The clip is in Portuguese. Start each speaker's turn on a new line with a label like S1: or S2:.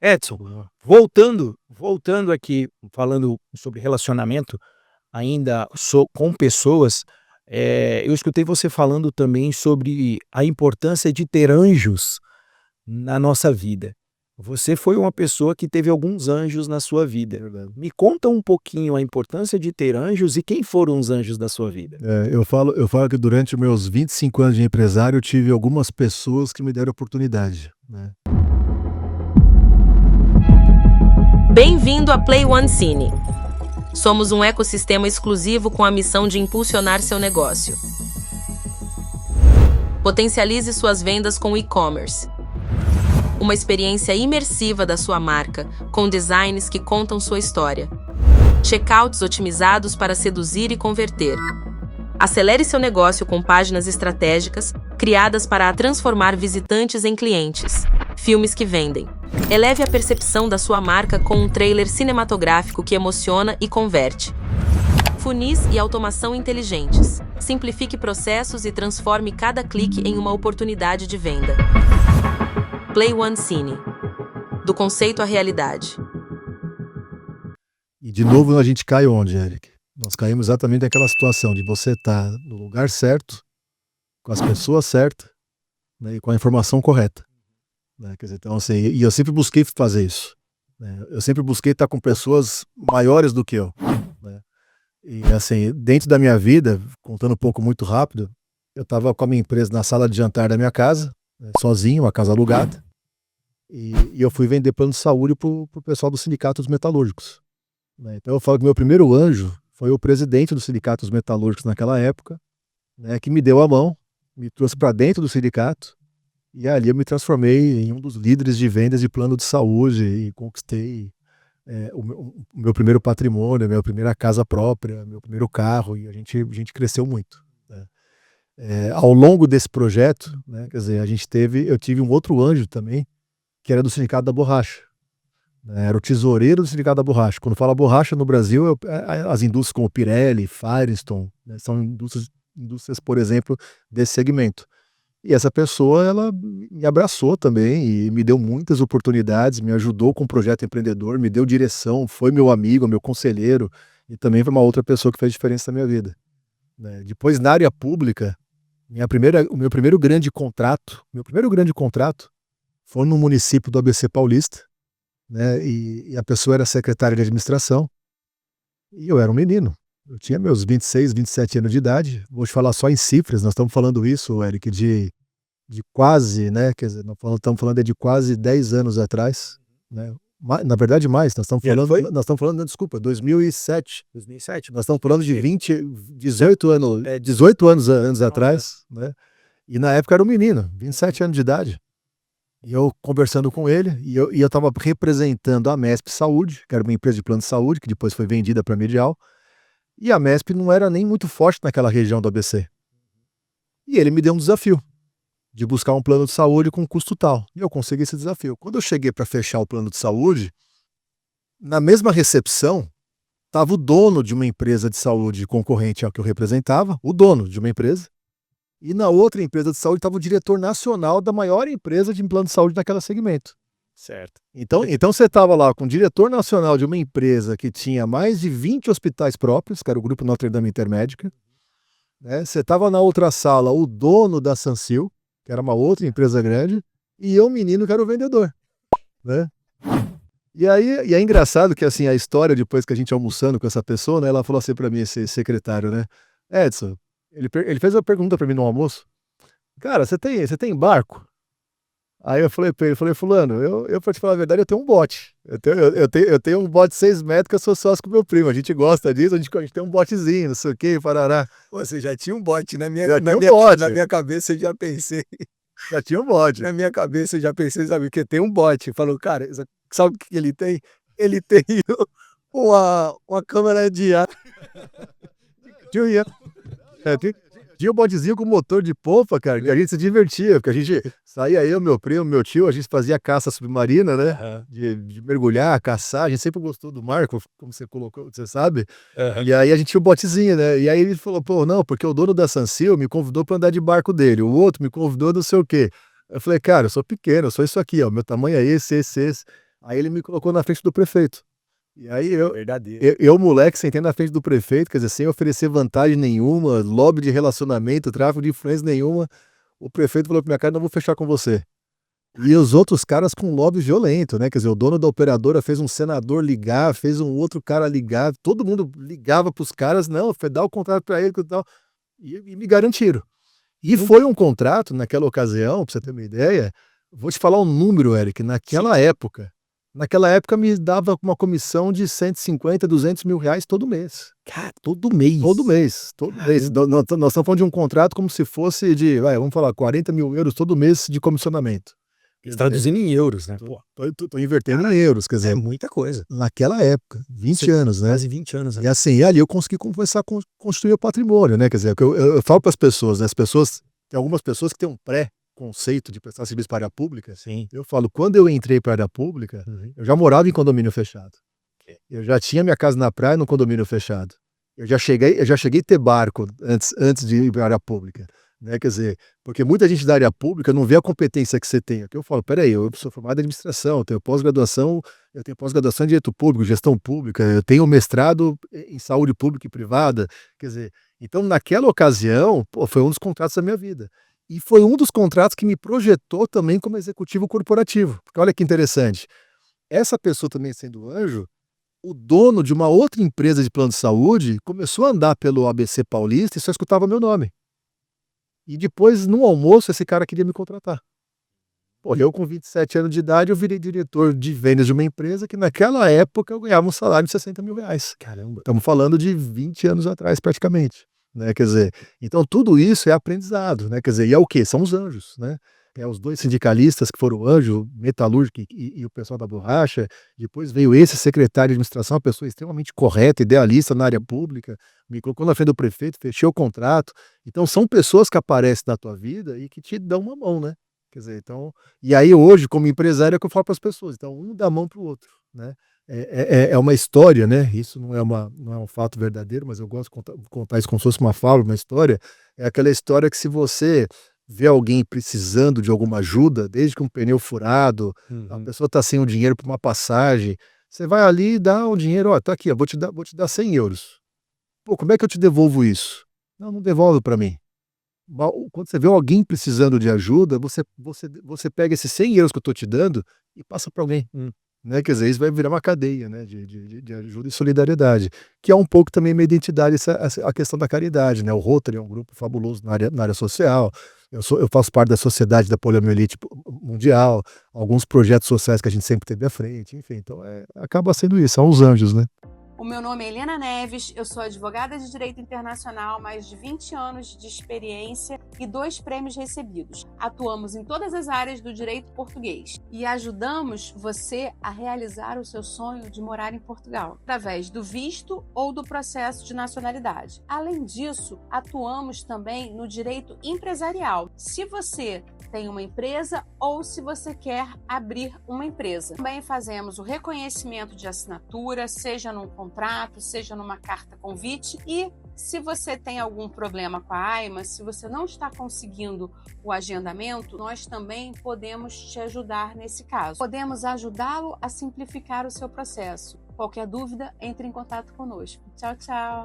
S1: Edson, voltando aqui, falando sobre relacionamento, ainda com pessoas, eu escutei você falando também sobre a importância de ter anjos na nossa vida. Você foi uma pessoa que teve alguns anjos na sua vida.
S2: Verdade.
S1: Me conta um pouquinho a importância de ter anjos e quem foram os anjos da sua vida.
S2: Eu falo que durante os meus 25 anos de empresário, eu tive algumas pessoas que me deram oportunidade, né?
S3: Bem-vindo a Play One Cine. Somos um ecossistema exclusivo com a missão de impulsionar seu negócio. Potencialize suas vendas com e-commerce. Uma experiência imersiva da sua marca, com designs que contam sua história. Checkouts otimizados para seduzir e converter. Acelere seu negócio com páginas estratégicas, criadas para transformar visitantes em clientes. Filmes que vendem. Eleve a percepção da sua marca com um trailer cinematográfico que emociona e converte. Funis e automação inteligentes. Simplifique processos e transforme cada clique em uma oportunidade de venda. Play One Cine. Do conceito à realidade.
S2: E de novo a gente cai onde, Eric? Nós caímos exatamente naquela situação de você estar no lugar certo, com as pessoas certas, né, e com a informação correta. Né? Quer dizer, então, assim, e eu sempre busquei fazer isso. Né? Eu sempre busquei estar com pessoas maiores do que eu. Né? E assim, dentro da minha vida, contando um pouco muito rápido, eu estava com a minha empresa na sala de jantar da minha casa, né, sozinho, uma casa alugada, e eu fui vender plano de saúde para o pessoal dos sindicatos metalúrgicos. Né? Então eu falo que meu primeiro anjo foi o presidente dos sindicatos metalúrgicos naquela época, né, que me deu a mão, me trouxe para dentro do sindicato, e ali eu me transformei em um dos líderes de vendas de plano de saúde e conquistei o meu primeiro patrimônio, a minha primeira casa própria, meu primeiro carro, e a gente cresceu muito. Né? Ao longo desse projeto, né, quer dizer, eu tive um outro anjo também, que era do Sindicato da Borracha. Né? Era o tesoureiro do Sindicato da Borracha. Quando fala borracha no Brasil, as indústrias como Pirelli, Firestone, né, são indústrias, por exemplo, desse segmento. E essa pessoa, ela me abraçou também e me deu muitas oportunidades, me ajudou com o projeto empreendedor, me deu direção, foi meu amigo, meu conselheiro, e também foi uma outra pessoa que fez diferença na minha vida. Né? Depois, na área pública, o meu primeiro grande contrato foi no município do ABC Paulista, né? E a pessoa era secretária de administração, e eu era um menino. Eu tinha meus 26, 27 anos de idade. Vou te falar só em cifras, nós estamos falando isso, Eric, de quase, né? Quer dizer, estamos falando de quase 10 anos atrás, né? Na verdade, mais, nós estamos falando, desculpa, 2007.
S1: 2007.
S2: Nós estamos falando de 18 anos atrás, né? E na época era um menino, 27 anos de idade. E eu conversando com ele, e eu estava representando a Mesp Saúde, que era uma empresa de plano de saúde, que depois foi vendida para a Medial. E a Mesp não era nem muito forte naquela região do ABC. E ele me deu um desafio de buscar um plano de saúde com custo tal. E eu consegui esse desafio. Quando eu cheguei para fechar o plano de saúde, na mesma recepção, estava o dono de uma empresa de saúde concorrente ao que eu representava, o dono de uma empresa, e na outra empresa de saúde estava o diretor nacional da maior empresa de plano de saúde naquele segmento.
S1: Certo.
S2: Então você estava lá com o diretor nacional de uma empresa que tinha mais de 20 hospitais próprios, que era o Grupo Notre Dame Intermédica. Né? Você estava na outra sala o dono da Sansil, que era uma outra empresa grande, e eu, menino, que era o vendedor. Né? E aí é engraçado que assim, a história, depois que a gente almoçando com essa pessoa, né, ela falou assim para mim, esse secretário, né? Edson, ele fez uma pergunta para mim no almoço. Cara, você tem barco? Aí eu falei pra ele, fulano, eu pra te falar a verdade, eu tenho um bote. Eu tenho um bote de 6 metros que eu sou sócio com meu primo. A gente gosta disso, a gente tem um botezinho, não sei o que, parará.
S4: Você já tinha um bote, na minha cabeça eu já pensei.
S2: Já tinha um bote.
S4: Na minha cabeça eu já pensei, sabe, porque tem um bote. Falou, cara, sabe o que ele tem? Ele tem uma câmera de ar.
S2: Tinha um botezinho com motor de polpa, cara, que a gente se divertia, porque a gente saía, eu, meu primo, meu tio, a gente fazia caça submarina, né? De mergulhar, caçar, a gente sempre gostou do mar, como você colocou, você sabe? E aí a gente tinha um botezinho, né? E aí ele falou, pô, não, porque o dono da Sansil me convidou pra andar de barco dele, o outro me convidou não sei o quê. Eu falei, cara, eu sou pequeno, eu sou isso aqui, ó, meu tamanho é esse. Aí ele me colocou na frente do prefeito. E aí
S1: Verdadeiro.
S2: eu, moleque, sentei na frente do prefeito, quer dizer, sem oferecer vantagem nenhuma, lobby de relacionamento, tráfico de influência nenhuma, o prefeito falou pra minha cara, não vou fechar com você. E os outros caras com lobby violento, né? Quer dizer, o dono da operadora fez um senador ligar, fez um outro cara ligar, todo mundo ligava pros caras, não, dá o contrato pra ele e tal, e me garantiram. E foi um contrato, naquela ocasião, pra você ter uma ideia, vou te falar um número, Eric, naquela época me dava uma comissão de 150, 200 mil reais todo mês.
S1: Cara, todo mês.
S2: Todo mês. Nós estamos falando de um contrato como se fosse de, vamos falar, 40 mil euros todo mês de comissionamento.
S1: Traduzindo em euros, né? Pô,
S2: Tô invertendo em euros, quer dizer,
S1: é muita coisa.
S2: naquela época, 20 anos, né?
S1: Quase 20 anos.
S2: E assim, ali eu consegui começar a construir o patrimônio, né? Quer dizer, eu falo para as pessoas, né? Tem algumas pessoas que têm um pré-conceito de prestar serviço para a área pública.
S1: Sim.
S2: Eu falo, quando eu entrei para a área pública, eu já morava em condomínio fechado. Eu já tinha minha casa na praia no condomínio fechado. Eu já cheguei a ter barco antes de ir para a área pública. Né? Quer dizer, porque muita gente da área pública não vê a competência que você tem. Aqui eu falo, peraí, eu sou formado em administração, eu tenho pós-graduação em direito público, gestão pública, eu tenho mestrado em saúde pública e privada. Quer dizer, então naquela ocasião, foi um dos contratos da minha vida. E foi um dos contratos que me projetou também como executivo corporativo. Porque olha que interessante, essa pessoa também sendo anjo, o dono de uma outra empresa de plano de saúde começou a andar pelo ABC Paulista e só escutava meu nome. E depois, no almoço, esse cara queria me contratar. Pô, eu com 27 anos de idade, eu virei diretor de vendas de uma empresa que naquela época eu ganhava um salário de 60 mil reais.
S1: Caramba.
S2: Estamos falando de 20 anos atrás, praticamente. Né? Quer dizer, então tudo isso é aprendizado, né? Quer dizer, e é o quê? São os anjos, né? Os dois sindicalistas que foram o anjo, metalúrgico e o pessoal da borracha. Depois veio esse secretário de administração, uma pessoa extremamente correta, idealista na área pública, me colocou na frente do prefeito, fechei o contrato. Então são pessoas que aparecem na tua vida e que te dão uma mão, né? Quer dizer, então, e aí hoje, como empresário, é que eu falo para as pessoas, então um dá a mão para o outro, né? É uma história, né? Isso não é um fato verdadeiro, mas eu gosto de contar isso como se fosse uma fábula, uma história. É aquela história que se você vê alguém precisando de alguma ajuda, desde que um pneu furado, a pessoa está sem o dinheiro para uma passagem, você vai ali e dá o dinheiro, ó, tá aqui, ó, vou te dar 100 euros. Pô, como é que eu te devolvo isso? Não devolve para mim. Quando você vê alguém precisando de ajuda, você pega esses 100 euros que eu estou te dando e passa para alguém. Né? Quer dizer, isso vai virar uma cadeia, né? de ajuda e solidariedade, que é um pouco também minha identidade, a questão da caridade. Né? O Rotary é um grupo fabuloso na área social, eu faço parte da Sociedade da Poliomielite Mundial, alguns projetos sociais que a gente sempre teve à frente, enfim, então acaba sendo isso, são os anjos, né?
S5: O meu nome é Helena Neves, eu sou advogada de Direito Internacional, mais de 20 anos de experiência e 2 prêmios recebidos. Atuamos em todas as áreas do direito português e ajudamos você a realizar o seu sonho de morar em Portugal, através do visto ou do processo de nacionalidade. Além disso, atuamos também no direito empresarial. Se você tem uma empresa ou se você quer abrir uma empresa. Também fazemos o reconhecimento de assinatura, seja num contrato, seja numa carta convite, e se você tem algum problema com a AIMA, se você não está conseguindo o agendamento, nós também podemos te ajudar nesse caso. Podemos ajudá-lo a simplificar o seu processo. Qualquer dúvida, entre em contato conosco. Tchau, tchau!